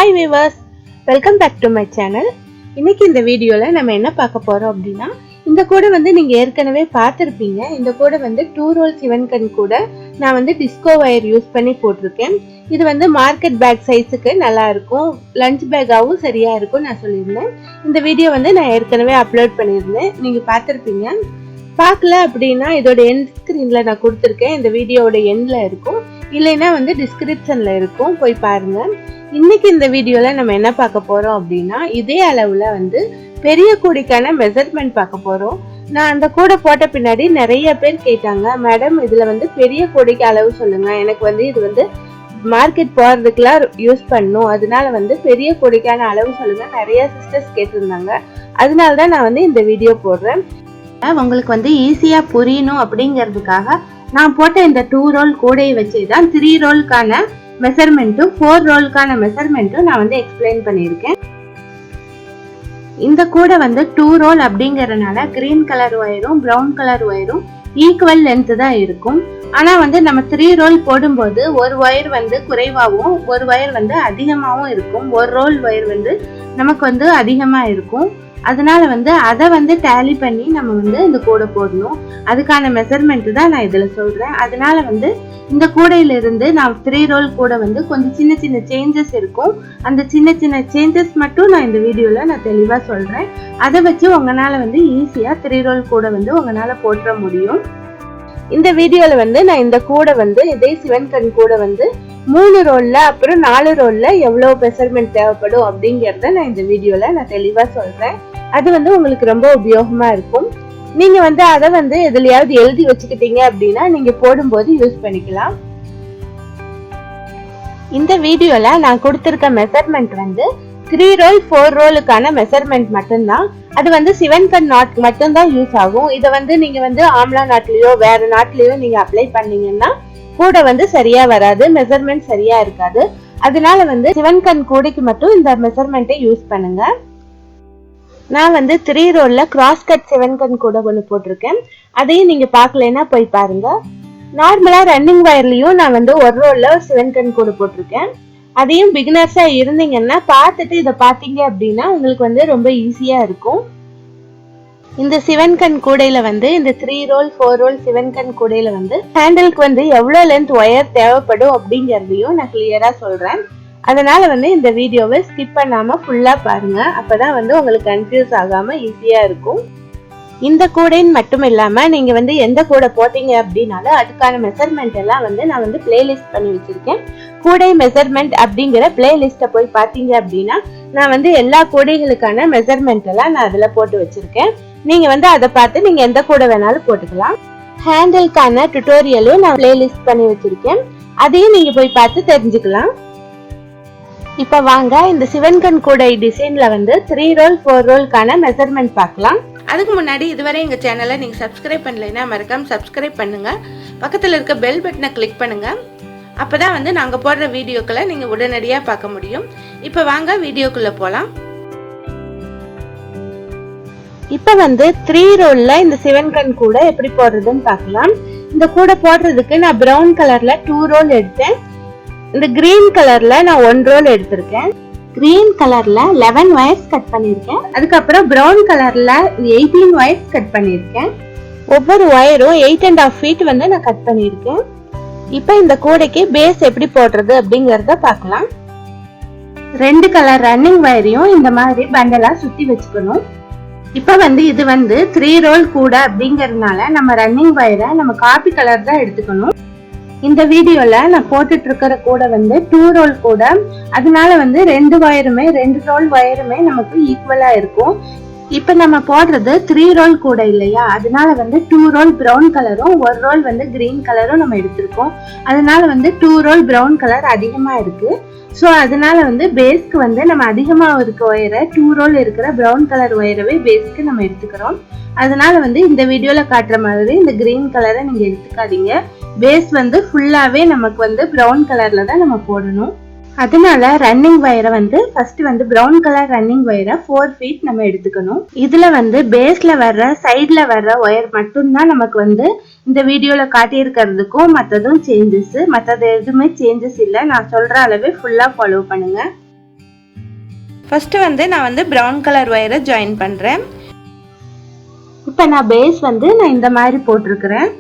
Hi viewers, welcome back to my channel. இன்னைக்கு இந்த வீடியோல நம்ம என்ன பார்க்க போறோம் அப்படினா இந்த கூட நீங்க ஏற்கனவே பார்த்திருப்பீங்க. இந்த கூட 2 ரோல் சிவன்கன் கூட நான் டிஸ்கோ வயர் யூஸ் பண்ணி போட்டுருக்கேன். இது மார்க்கெட் பேக் சைஸ்க்கு நல்லா இருக்கும். லஞ்ச் பேக்காவும் சரியா இருக்கும் நான் சொல்லியிருந்தேன். இந்த வீடியோ நான் ஏற்கனவே அப்லோட் பண்ணியிருந்தேன். நீங்க பார்த்திருப்பீங்க. பார்க்கல அப்படின்னா இதோட எண்ட் ஸ்கிரீன்ல நான் கொடுத்திருக்கேன். இந்த வீடியோவோட எண்ட்ல இருக்கும். இல்லைன்னா டிஸ்கிரிப்ஷன்ல இருக்கும், போய் பாருங்க. இன்னைக்கு இந்த வீடியோல நம்ம என்ன பார்க்க போறோம் அப்படின்னா இதே அளவுல பெரிய கூடைக்கான மெஷர்மெண்ட் பார்க்க போறோம். நான் அந்த கூடை போட்ட பின்னாடி நிறைய பேர் கேட்டாங்க, மேடம் இதுல பெரிய கூடைக்கு அளவு சொல்லுங்க, எனக்கு இது மார்க்கெட் போறதுக்குலாம் யூஸ் பண்ணும், அதனால பெரிய கூடைக்கான அளவு சொல்லுங்க நிறைய சிஸ்டர்ஸ் கேட்டிருந்தாங்க. அதனாலதான் நான் இந்த வீடியோ போடுறேன். உங்களுக்கு ஈஸியா புரியணும் அப்படிங்கிறதுக்காக நான் போட்ட இந்த 2 ரோல் கூடையை வச்சுதான் 3 ரோலுக்கான மெஷர்மெண்ட்டும் 4 ரோலுக்கான மெஷர்மெண்ட்டும் நான் எக்ஸ்பிளைன் பண்ணியிருக்கேன். இந்த கூடை 2 ரோல் அப்படிங்கறதுனால கிரீன் கலர் ஒயரும் பிரவுன் கலர் ஒயரும் ஈக்குவல் லென்த் தான் இருக்கும். ஆனா நம்ம 3 ரோல் போடும்போது ஒரு ஒயர் குறைவாகவும் ஒரு ஒயர் அதிகமாகவும் இருக்கும். ஒரு ரோல் ஒயர் நமக்கு அதிகமா இருக்கும். அதனால அதை டேலி பண்ணி நம்ம இந்த கூடை போடணும். அதுக்கான மெஷர்மெண்ட் தான் நான் இதுல சொல்றேன். அதனால இந்த கூடையில இருந்து நான் 3 ரோல் கூட கொஞ்சம் சின்ன சின்ன சேஞ்சஸ் இருக்கும். அந்த சின்ன சின்ன சேஞ்சஸ் மட்டும் நான் இந்த வீடியோல நான் தெளிவா சொல்றேன். அதை வச்சு உங்களால ஈஸியா 3 ரோல் கூட உங்களால போட்டுற முடியும். இந்த வீடியோல நான் இந்த கூடை இதே சிவன்கன் கூடை 3 ரோல்ல அப்புறம் 4 ரோல்ல எவ்வளவு மெஷர்மெண்ட் தேவைப்படும் அப்படிங்கறத நான் இந்த வீடியோல நான் தெளிவா சொல்றேன். அது உங்களுக்கு ரொம்ப உபயோகமா இருக்கும். நீங்க அதை எதுலயாவது எழுதி வச்சுக்கிட்டீங்க அப்படின்னா நீங்க போடும்போது யூஸ் பண்ணிக்கலாம். இந்த வீடியோல நான் கொடுத்திருக்க மெஷர்மெண்ட் 3 ரோல் 4 ரோலுக்கான மெஷர்மெண்ட் மட்டும்தான். அது சிவன்கன் நாட் மட்டும்தான் யூஸ் ஆகும். இதை நீங்க ஆம்லா நாட்லயோ வேற நாட்லயோ நீங்க அப்ளை பண்ணீங்கன்னா கூட சரியா வராது, மெஷர்மெண்ட் சரியா இருக்காது. அதனால சிவன்கன் கூடைக்கு மட்டும் இந்த மெஷர்மெண்ட்டை யூஸ் பண்ணுங்க. நான் 3 ரோல்ல கிராஸ்கட் சிவன்கன் கூட ஒன்று போட்டிருக்கேன். அதையும் நீங்க பார்க்கலன்னா போய் பாருங்க. நார்மலா ரன்னிங் வயர்லயும் நான் ஒரு ரோல்ல சிவன்கன் கூட போட்டிருக்கேன். அதையும் பிகினர்ஸா இருந்தீங்கன்னா பார்த்துட்டு இதை பார்த்தீங்க அப்படின்னா உங்களுக்கு ரொம்ப ஈஸியா இருக்கும். இந்த சிவன்கன் கூடையில இந்த 3 ரோல் 4 ரோல் சிவன்கன் கூடையில ஹேண்டிலுக்கு எவ்வளவு லென்த் ஒயர் தேவைப்படும் அப்படிங்கறதையும் நான் கிளியரா சொல்றேன். அதனால இந்த வீடியோவை ஸ்கிப் பண்ணாம ஃபுல்லா பாருங்க. அப்பதான் உங்களுக்கு கன்ஃபியூஸ் ஆகாம ஈஸியா இருக்கும். இந்த கூடைன்னு மட்டும் இல்லாம நீங்க எந்த கூடை போட்டீங்க அப்படின்னாலும் அதுக்கான மெஷர்மெண்ட் எல்லாம் நான் பிளேலிஸ்ட் பண்ணி வச்சிருக்கேன். கூடை மெஷர்மெண்ட் அப்படிங்கிற பிளேலிஸ்ட போய் பாத்தீங்க அப்படின்னா நான் எல்லா கூடைகளுக்கான மெஷர்மெண்ட் எல்லாம் நான் அதுல போட்டு வச்சிருக்கேன். நீங்க அதை பார்த்து நீங்க எந்த கூடை வேணாலும் போட்டுக்கலாம். ஹேண்டிலுக்கான டுட்டோரியலும் நான் பிளேலிஸ்ட் பண்ணி வச்சிருக்கேன். அதையும் நீங்க போய் பார்த்து தெரிஞ்சுக்கலாம். இப்ப வாங்க இந்த சிவன்கன் கூடை டிசைன்ல 3 ரோல் 4 ரோல்கான மெஷர்மெண்ட் பார்க்கலாம். அதுக்கு முன்னாடி இதுவரை எங்க சேனலை நீங்க சப்ஸ்கிரைப் பண்ணலைன்னா மறக்காம சப்ஸ்கிரைப் பண்ணுங்க. பக்கத்துல இருக்க பெல் பட்டனை கிளிக் பண்ணுங்க. அப்பதான் நாங்க போடுற வீடியோக்களை நீங்க உடனடியா பார்க்க முடியும். இப்ப வாங்க வீடியோக்குள்ள போலாம். இப்ப 3 ரோல்ல இந்த சிவன்கன் கூட எப்படி போடுறதுன்னு பார்க்கலாம். இந்த கூட போடுறதுக்கு நான் பிரவுன் கலர்ல 2 ரோல் எடுத்தேன். இந்த கிரீன் கலர்ல நான் 1 ரோல் எடுத்திருக்கேன். கிரீன் கலர்ல 11 வயர்ஸ் கட் பண்ணிருக்கேன். அதுக்கப்புறம் பிரவுன் கலர்ல 18 வயர்ஸ் கட் பண்ணிருக்கேன். ஒவ்வொரு வயரும் 8.5 ஃபீட் நான் கட் பண்ணிருக்கேன். இப்ப இந்த கூடைக்கு பேஸ் எப்படி போடுறது அப்படிங்கறத பார்க்கலாம். 2 கலர் ரன்னிங் வயரையும் இந்த மாதிரி பண்டலா சுத்தி வச்சுக்கணும். இப்ப இது 3 ரோல் கூட அப்படிங்கறதுனால நம்ம ரன்னிங் வயரை நம்ம காபி கலர் தான் எடுத்துக்கணும். இந்த வீடியோல நான் போட்டுட்டு இருக்கிற கூட 2 ரோல் கூட, அதனால 2 வயருமே 2 ரோல் வயருமே நமக்கு ஈக்குவலா இருக்கும். இப்ப நம்ம போடுறது 3 ரோல் கூட இல்லையா, அதனால 2 ரோல் பிரவுன் கலரும் 1 ரோல் கிரீன் கலரும் நம்ம எடுத்திருக்கோம். அதனால 2 ரோல் பிரவுன் கலர் அதிகமா இருக்கு. சோ அதனால பேஸ்க்கு நம்ம அதிகமா இருக்க ஒயரை 2 ரோல் இருக்கிற பிரவுன் கலர் ஒயரவே பேஸ்க்கு நம்ம எடுத்துக்கிறோம். அதனால இந்த வீடியோல காட்டுற மாதிரி இந்த கிரீன் கலரை நீங்க எடுத்துக்காதீங்க. பேஸ் ஃபுல்லாவே நமக்கு பிரவுன் கலர்ல தான் நம்ம போடணும். அதனால ரன்னிங் வயரை ஃபர்ஸ்ட் பிரவுன் கலர் ரன்னிங் வயரை 4 ஃபீட் நம்ம எடுத்துக்கணும். இதுல பேஸ்ல வர்ற சைட்ல வர்ற ஒயர் மட்டும்தான் நமக்கு இந்த வீடியோல காட்டி இருக்கிறதுக்கும் மற்றதும் சேஞ்சஸ். மற்றது எதுவுமே சேஞ்சஸ் இல்லை. நான் சொல்ற அளவே ஃபுல்லா ஃபாலோ பண்ணுங்க. ஃபர்ஸ்ட் வந்து நான் வந்து brown கலர் வயரை ஜாயின் பண்றேன். இப்போ நான் பேஸ் வந்து நான் இந்த மாதிரி போட்டுருக்கேன்.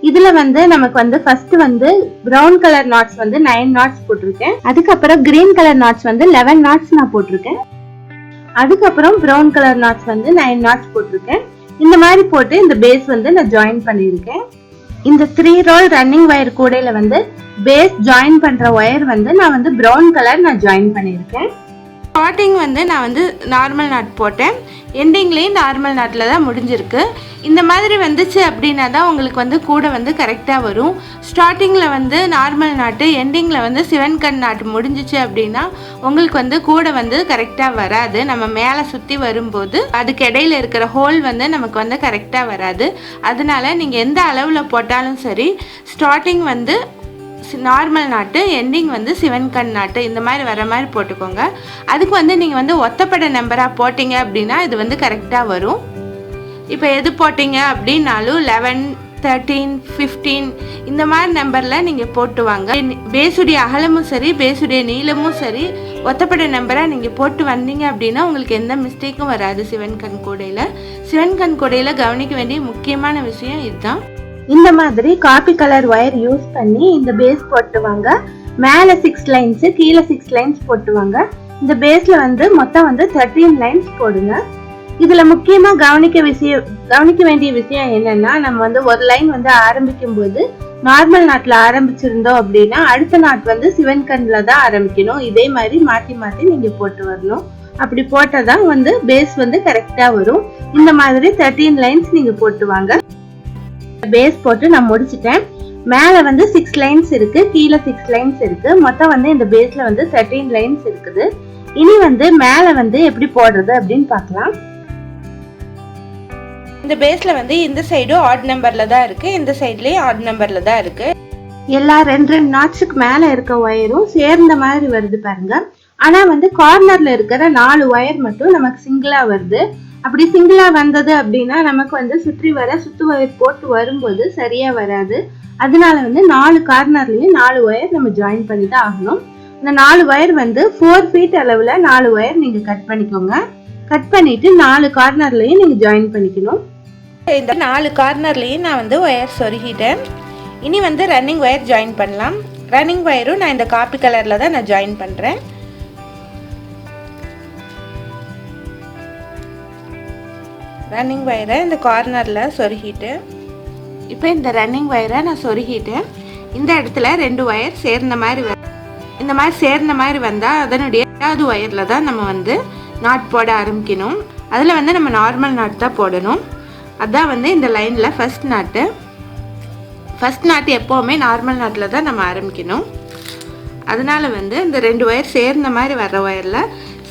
இதுல வந்து நமக்கு வந்து ஃபர்ஸ்ட் வந்து brown கலர் knots வந்து 9 knots போட்டுருக்கேன். அதுக்கப்புறம் green கலர் knots வந்து 11 knots நான் போட்டுருக்கேன். அதுக்கப்புறம் brown கலர் knots வந்து 9 knots போட்டுருக்கேன். இந்த மாதிரி போட்டு இந்த பேஸ் வந்து நான் ஜாயின் பண்ணியிருக்கேன். இந்த 3 roll ரன்னிங் வயர் கூடையில வந்து பேஸ் ஜாயின் பண்ற வயர் வந்து நான் வந்து brown கலர் நான் ஜாயின் பண்ணியிருக்கேன். ஸ்டார்டிங் வந்து நான் வந்து நார்மல் நாட் போட்டேன். எண்டிங்லேயும் நார்மல் நாட்டில் தான் முடிஞ்சிருக்கு. இந்த மாதிரி வந்துச்சு அப்படின்னா தான் உங்களுக்கு வந்து கூட வந்து கரெக்டாக வரும். ஸ்டார்டிங்கில் வந்து நார்மல் நாட்டு, எண்டிங்கில் வந்து சிவன்கண் நாட்டு முடிஞ்சிச்சு அப்படின்னா உங்களுக்கு வந்து கூட வந்து கரெக்டாக வராது. நம்ம மேலே சுற்றி வரும்போது அதுக்கு இடையில இருக்கிற ஹோல் வந்து நமக்கு வந்து கரெக்டாக வராது. அதனால நீங்கள் எந்த அளவில் போட்டாலும் சரி, ஸ்டார்டிங் வந்து நார்மல் நாட்டு, எண்டிங் வந்து சிவன்கண் நாட்டு, இந்த மாதிரி வர மாதிரி போட்டுக்கோங்க. அதுக்கு வந்து நீங்கள் வந்து ஒத்தப்படை நம்பராக போட்டிங்க அப்படின்னா இது வந்து கரெக்டாக வரும். இப்போ எது போட்டிங்க அப்படின்னாலும் 11, 13, 15 இந்த மாதிரி நம்பரில் நீங்கள் போட்டு வாங்க. பேசுடைய அகலமும் சரி, பேசுடைய நீளமும் சரி, ஒத்தப்படை நம்பராக நீங்கள் போட்டு வந்தீங்க அப்படின்னா உங்களுக்கு எந்த மிஸ்டேக்கும் வராது. சிவன்கண் கூடையில் கவனிக்க வேண்டிய முக்கியமான விஷயம் இதுதான். இந்த மாதிரி காப்பி கலர் வயர் யூஸ் பண்ணி இந்த பேஸ் போட்டுவாங்க. மேலே 6 லைன்ஸ், கீழே 6 லைன்ஸ் போட்டுவாங்க. இந்த பேஸ்ல வந்து மொத்தம் வந்து 13 லைன்ஸ் போடுங்க. இதுல முக்கியமா கவனிக்க வேண்டிய விஷயம் என்னன்னா, நம்ம வந்து ஒரு லைன் வந்து ஆரம்பிக்கும் போது நார்மல் நாட்ல ஆரம்பிச்சிருந்தோம் அப்படின்னா அடுத்த நாட் வந்து சிவன்கண்ல தான் ஆரம்பிக்கணும். இதே மாதிரி மாத்தி மாத்தி நீங்க போட்டு வரணும். அப்படி போட்டதான் வந்து பேஸ் வந்து கரெக்டா வரும். இந்த மாதிரி 13 லைன்ஸ் நீங்க போட்டுவாங்க. பேஸ் போட்டு நான் முடிச்சிட்டேன். மேல வந்து 6 லைன்ஸ் இருக்கு, கீழே 6 லைன்ஸ் இருக்கு. மொத்தம் வந்து இந்த பேஸ்ல வந்து 13 லைன்ஸ் இருக்குது. இனி வந்து மேல வந்து எப்படி போடுறது அப்படின்னு பார்க்கலாம். இந்த பேஸ்ல வந்து இந்த சைடும் ஆட் நம்பர்ல தான் இருக்கு, இந்த சைட்லயும் ஆட் நம்பர்ல தான் இருக்கு. எல்லா 2 நாட்ஸுக்கு மேல இருக்க ஒயரும் சேர்ந்த மாதிரி வருது பாருங்க. ஆனா வந்து கார்னர்ல இருக்கிற 4 ஒயர் மட்டும் நமக்கு சிங்கிளா வருது. அப்படி சிங்கிளா வந்தது அப்படின்னா நமக்கு வந்து சுத்து ஒயர் போட்டு வரும்போது சரியா வராது. அதனால வந்து 4 கார்னர்லயும் 4 ஒயர் நம்ம ஜாயின் பண்ணி தான் ஆகணும். இந்த 4 ஒயர் வந்து 4 ஃபீட் அளவுல 4 ஒயர் நீங்க கட் பண்ணிக்கோங்க. கட் பண்ணிட்டு 4 கார்னர்லயும் நீங்க ஜாயின் பண்ணிக்கணும். இந்த 4 கார்னர்லயும் நான் வந்து ஒயர் சொருகிட்டேன். இனி வந்து ரன்னிங் ஒயர் ஜாயின் பண்ணலாம். ரன்னிங் ஒயரும் நான் இந்த காப்பி கலர்ல தான் நான் ஜாயின் பண்றேன். ரன்னிங் ஒயரை இந்த கார்னரில் சொருகிட்டு, இப்போ இந்த ரன்னிங் ஒயரை நான் சொருகிட்டேன். இந்த இடத்துல 2 ஒயர் சேர்ந்த மாதிரி இந்த மாதிரி சேர்ந்த மாதிரி வந்தால் அதனுடைய 2வது ஒயரில் தான் நம்ம வந்து நாட் போட ஆரம்பிக்கணும். அதில் வந்து நம்ம நார்மல் நாட் தான் போடணும். அதுதான் வந்து இந்த லைனில் ஃபர்ஸ்ட் நாட்டு எப்போவுமே நார்மல் நாட்டில் தான் நம்ம ஆரம்பிக்கணும். அதனால வந்து இந்த 2 ஒயர் சேர்ந்த மாதிரி வர்ற ஒயரில்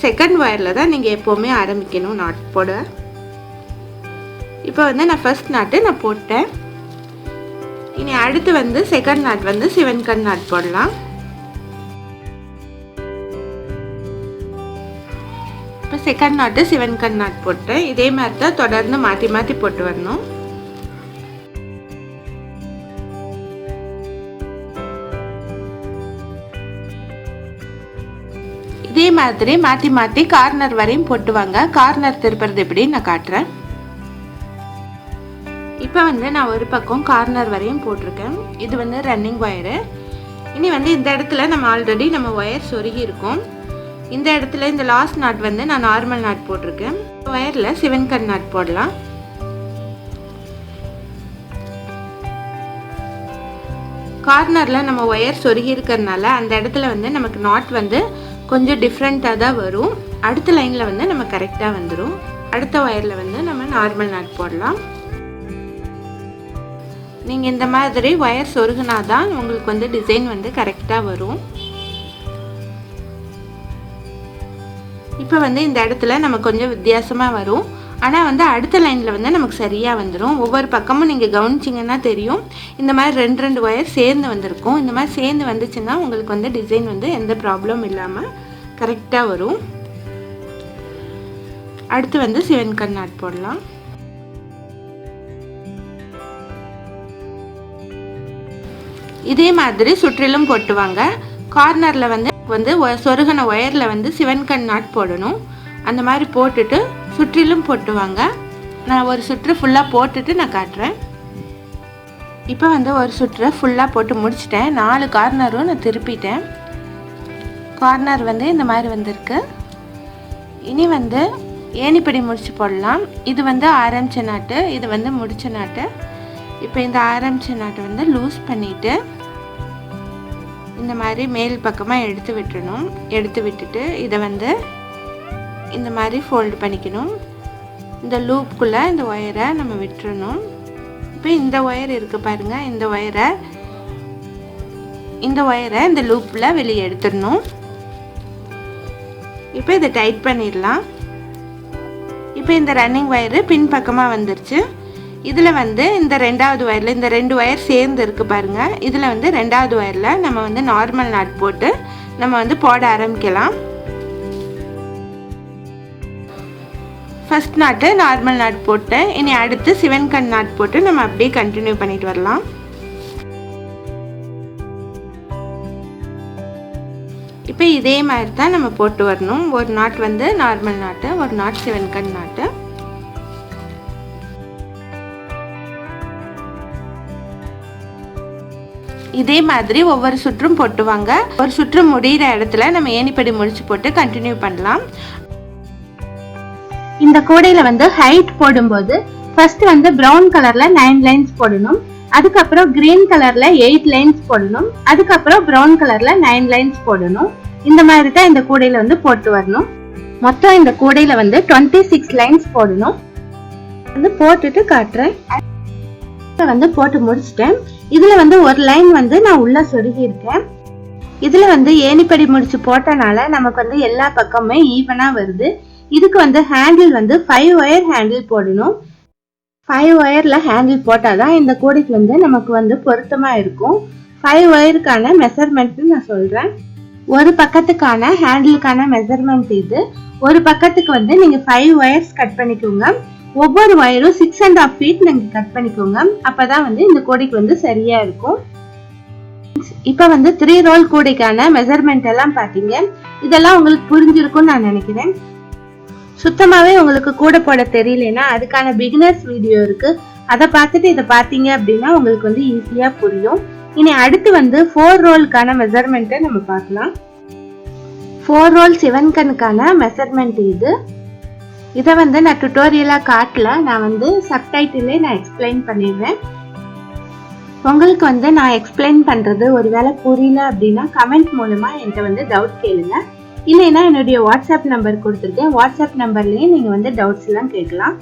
செகண்ட் ஒயரில் தான் நீங்கள் எப்போவுமே ஆரம்பிக்கணும் நாட் போட. இப்போ வந்து நான் ஃபர்ஸ்ட் நாட்டு நான் போட்டேன். இனி அடுத்து வந்து செகண்ட் நாட் வந்து சிவன்கண் நாட் போடலாம். இப்போ செகண்ட் நாட்டு சிவன்கண் நாட் போட்டேன். இதே மாதிரி தான் தொடர்ந்து மாற்றி மாற்றி போட்டு வரணும். இதே மாதிரி மாற்றி மாற்றி கார்னர் வரையும் போட்டுவாங்க. கார்னர் திருப்புறது எப்படின்னு நான் காட்டுறேன். இப்போ வந்து நான் ஒரு பக்கம் கார்னர் வரையும் போட்டிருக்கேன். இது வந்து ரன்னிங் ஒயரு. இனி வந்து இந்த இடத்துல நம்ம ஆல்ரெடி நம்ம ஒயர் சொருகி இருக்கோம். இந்த இடத்துல இந்த லாஸ்ட் நாட் வந்து நான் நார்மல் நாட் போட்டிருக்கேன். ஒயரில் சிவன்கண் நாட் போடலாம். கார்னரில் நம்ம ஒயர் சொருகி இருக்கிறதுனால அந்த இடத்துல வந்து நமக்கு நாட் வந்து கொஞ்சம் டிஃப்ரெண்ட்டாக தான் வரும். அடுத்த லைனில் வந்து நம்ம கரெக்டாக வந்துடும். அடுத்த ஒயரில் வந்து நம்ம நார்மல் நாட் போடலாம். நீங்கள் இந்த மாதிரி ஒயர் சொருகுனா தான் உங்களுக்கு வந்து டிசைன் வந்து கரெக்டாக வரும். இப்போ வந்து இந்த இடத்துல நம்ம கொஞ்சம் வித்தியாசமாக வரும். ஆனால் வந்து அடுத்த லைனில் வந்து நமக்கு சரியாக வந்துடும். ஒவ்வொரு பக்கமும் நீங்கள் கவனிச்சிங்கன்னா தெரியும். இந்த மாதிரி 2 ஒயர் சேர்ந்து வந்திருக்கும். இந்த மாதிரி சேர்ந்து வந்துச்சுன்னா உங்களுக்கு வந்து டிசைன் வந்து எந்த ப்ராப்ளமும் இல்லாமல் கரெக்டாக வரும். அடுத்து வந்து சிவன்கண் நாட் போடலாம். இதே மாதிரி சுற்றிலும் போட்டுவாங்க. கார்னரில் வந்து சொருகின ஒயரில் வந்து சிவன்கண் நாட் போடணும். அந்த மாதிரி போட்டுட்டு சுற்றிலும் போட்டுவாங்க. நான் ஒரு சுற்று ஃபுல்லாக போட்டுட்டு நான் காட்டுறேன். இப்போ வந்து ஒரு சுற்று ஃபுல்லாக போட்டு முடிச்சிட்டேன். 4 கார்னரும் நான் திருப்பிட்டேன். கார்னர் வந்து இந்த மாதிரி வந்திருக்கு. இனி வந்து ஏணிப்படி முடிச்சு போடலாம். இது வந்து ஆரம்பிச்ச நாட்டு, இது வந்து முடிச்ச நாட்டு. இப்போ இந்த ஆரம்பிச்ச நாட்டை வந்து லூஸ் பண்ணிவிட்டு இந்த மாதிரி மேல் பக்கமாக எடுத்து விட்டுறணும். எடுத்து விட்டுட்டு இதை வந்து இந்த மாதிரி ஃபோல்டு பண்ணிக்கணும். இந்த லூப்புக்குள்ளே இந்த ஒயரை நம்ம விட்டுறணும். இப்போ இந்த ஒயர் இருக்குது பாருங்கள், இந்த ஒயரை இந்த லூப்பில் வெளியே எடுத்துடணும். இப்போ இதை டைட் பண்ணிடலாம். இப்போ இந்த ரன்னிங் ஒயரு பின் பக்கமாக வந்துருச்சு. இதில் வந்து இந்த 2வது ஒயரில் இந்த 2 ஒயர் சேர்ந்து இருக்குது பாருங்கள். இதில் வந்து 2வது ஒயரில் நம்ம வந்து நார்மல் நாட் போட்டு நம்ம வந்து போட ஆரம்பிக்கலாம். ஃபர்ஸ்ட் நாட்டு நார்மல் நாட் போட்டு இனி அடுத்து சிவன்கன் நாட் போட்டு நம்ம அப்படியே கண்டினியூ பண்ணிட்டு வரலாம். இப்போ இதே மாதிரி தான் நம்ம போட்டு வரணும். ஒரு நாட் வந்து நார்மல் நாட்டு, ஒரு நாட் சிவன்கன் நாட்டு. இதே மாதிரி ஒவ்வொரு சுற்றும் போட்டுவாங்க. ஒரு சுற்று முடிகிற இடத்துல நம்ம ஏணிப்படி முடிச்சு போட்டு கண்டினியூ பண்ணலாம். இந்த கூடையில் வந்து ஹைட் போடும்போது ஃபர்ஸ்ட் வந்து ப்ரௌன் கலர்ல 9 லைன்ஸ் போடணும். அதுக்கப்புறம் கிரீன் கலர்ல 8 லைன்ஸ் போடணும். அதுக்கப்புறம் ப்ரௌன் கலர்ல 9 லைன்ஸ் போடணும். இந்த மாதிரி தான் இந்த கூடையில வந்து போட்டு வரணும். மொத்தம் இந்த கூடையில வந்து 26 லைன்ஸ் போடணும். வந்து போட்டுட்டு காட்டுறேன். வந்து போட்டு முடிச்சிட்டேன். இதுல வந்து ஒரு லைன் வந்து நான் உள்ள சொருகி இருக்கேன். இதுல வந்து ஏணிப்படி முடிச்சு போட்டனால நமக்கு வந்து எல்லா பக்கமுமே ஈவனா வருது. இதுக்கு வந்து ஹேண்டில் வந்து 5 ஒயர் ஹேண்டில் போடணும். 5 ஒயர்ல ஹேண்டில் போட்டாதான் இந்த கூடைக்கு வந்து நமக்கு வந்து பொருத்தமா இருக்கும். 5 ஒயருக்கான மெஷர்மெண்ட் நான் சொல்றேன். ஒரு பக்கத்துக்கான ஹேண்டிலுக்கான மெஷர்மெண்ட் இது. ஒரு பக்கத்துக்கு வந்து நீங்க 5 ஒயர்ஸ் கட் பண்ணிக்கோங்க. ஒவ்வொரு ஒயரும் 6.5 ஃபீட் நீங்க கட் பண்ணிக்கோங்க. அப்பதான் வந்து இந்த கூடைக்கு வந்து சரியா இருக்கும். இப்ப வந்து 3 ரோல் கூடைக்கான மெஷர்மெண்ட் எல்லாம் பாத்தீங்க. இதெல்லாம் உங்களுக்கு புரிஞ்சிருக்கும்னு நான் நினைக்கிறேன். சுத்தமாவே உங்களுக்கு கூட போட தெரியலனா அதுக்கான பிகினர்ஸ் வீடியோ இருக்கு. அதை பார்த்துட்டு இதை பார்த்தீங்க அப்படின்னா உங்களுக்கு வந்து ஈஸியா புரியும். இனி அடுத்து வந்து 4 ரோல்க்கான மெஷர்மெண்ட்டை நம்ம பார்க்கலாம். 4 ரோல் சிவன்கனுக்கான மெஷர்மெண்ட் இது. இதை வந்து நான் டுட்டோரியலா காட்டல, நான் வந்து சப்டைட்டிலே நான் எக்ஸ்பிளைன் பண்ணிடுறேன். உங்களுக்கு வந்து நான் எக்ஸ்பிளைன் பண்றது ஒருவேளை புரியல அப்படின்னா கமெண்ட் மூலமா என்கிட்ட வந்து டவுட் கேளுங்க. இல்லைன்னா என்னுடைய வாட்ஸ்அப் நம்பர் கொடுத்துருக்கேன். வாட்ஸ்அப் நம்பர்லயே நீங்க வந்து டவுட்ஸ் எல்லாம் கேட்கலாம்.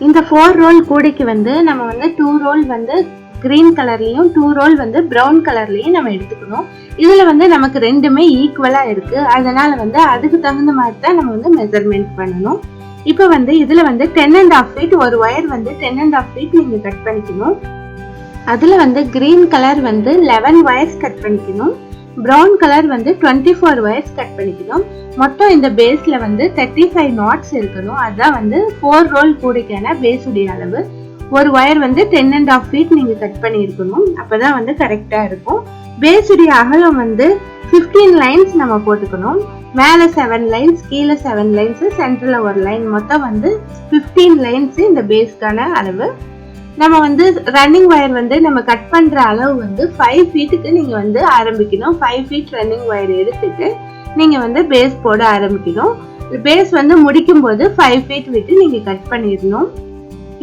இந்த 4 ரோல் கூடைக்கு வந்து நம்ம வந்து 2 ரோல் வந்து கிரீன் கலர்லயும் 2 ரோல் வந்து பிரவுன் கலர்லயும் நம்ம எடுத்துக்கணும். இதுல வந்து நமக்கு ரெண்டுமே ஈக்குவலா இருக்கு. அதனால வந்து அதுக்கு தகுந்த மாதிரி தான் நம்ம வந்து மெஷர்மெண்ட் பண்ணணும். இப்ப வந்து இதுல வந்து 10.5 ஃபீட் ஒரு ஒயர் வந்து 10.5 ஃபீட் நீங்க கட் பண்ணிக்கணும். அதுல வந்து கிரீன் கலர் வந்து 11 ஒயர்ஸ் கட் பண்ணிக்கணும். பிரவுன் கலர் வந்து 24 ஒயர்ஸ் கட் பண்ணிக்கணும். மொத்தம் இந்த பேஸ்ல வந்து 35 நாட்ஸ் இருக்கணும். அதுதான் வந்து 4 ரோல் கூடைக்கான பேஸ் உடைய அளவு. ஒரு ஒயர் வந்து 10.5 ஃபீட் நீங்க கட் பண்ணி இருக்கணும். அப்பதான் வந்து கரெக்டா இருக்கும். பேஸ் உடைய அகலம் வந்து 15 லைன்ஸ் நம்ம போட்டுக்கணும். மேல 7 லைன்ஸ், கீழே 7 லைன்ஸ், சென்டர்ல ஒரு லைன், மொத்தம் வந்து 15 லைன்ஸ் இந்த பேஸ்க்கான அளவு. நம்ம வந்து ரன்னிங் ஒயர் வந்து நம்ம கட் பண்ற அளவு வந்து 5 ஃபீட்டுக்கு நீங்க வந்து ஆரம்பிக்கணும். 5 ஃபீட் ரன்னிங் ஒயர் எடுத்துட்டு நீங்க வந்து பேஸ் போட ஆரம்பிக்கணும். பேஸ் வந்து முடிக்கும் போது 5 ஃபீட் விட்டு நீங்க கட் பண்ணிடணும்.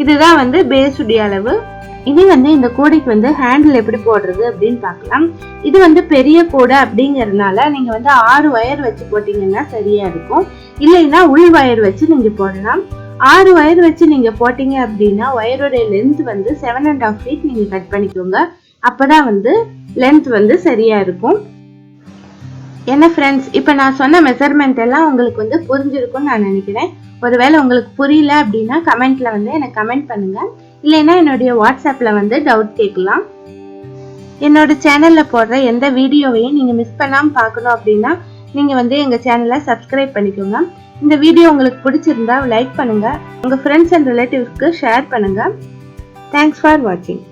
இதுதான் வந்து பேஸ் உடைய அளவு. இனி வந்து இந்த கூடைக்கு வந்து ஹேண்டில் எப்படி போடுறது அப்படின்னு பார்க்கலாம். இது வந்து பெரிய கூடை அப்படிங்கறதுனால நீங்க வந்து 6 ஒயர் வச்சு போட்டீங்கன்னா சரியா இருக்கும். இல்லைன்னா உள் ஒயர் வச்சு நீங்க போடலாம். 6 ஒயர் வச்சு நீங்க போட்டீங்க அப்படின்னா ஒயரோட லென்த் வந்து 7.5 ஃபீட் நீங்க கட் பண்ணிக்கோங்க. அப்பதான் வந்து லென்த் வந்து சரியா இருக்கும். என்ன ஃப்ரெண்ட்ஸ், இப்ப நான் சொன்ன மெஷர்மெண்ட் எல்லாம் உங்களுக்கு வந்து புரிஞ்சிருக்கும்னு நான் நினைக்கிறேன். ஒருவேளை உங்களுக்கு புரியல அப்படின்னா கமெண்ட்ல வந்து எனக்கு கமெண்ட் பண்ணுங்க. இல்லைன்னா என்னுடைய வாட்ஸ்அப்ல வந்து டவுட் கேட்கலாம். என்னோட சேனல்ல போடுற எந்த வீடியோவையும் நீங்க மிஸ் பண்ணாம பார்க்கணும் அப்படின்னா நீங்க வந்து எங்க சேனலை சப்ஸ்கிரைப் பண்ணிக்கோங்க. இந்த வீடியோ உங்களுக்கு பிடிச்சிருந்தா லைக் பண்ணுங்க. உங்க ஃப்ரெண்ட்ஸ் அண்ட் ரிலேட்டிவ்ஸ்க்கு ஷேர் பண்ணுங்க. தேங்க்ஸ் ஃபார் வாட்சிங்.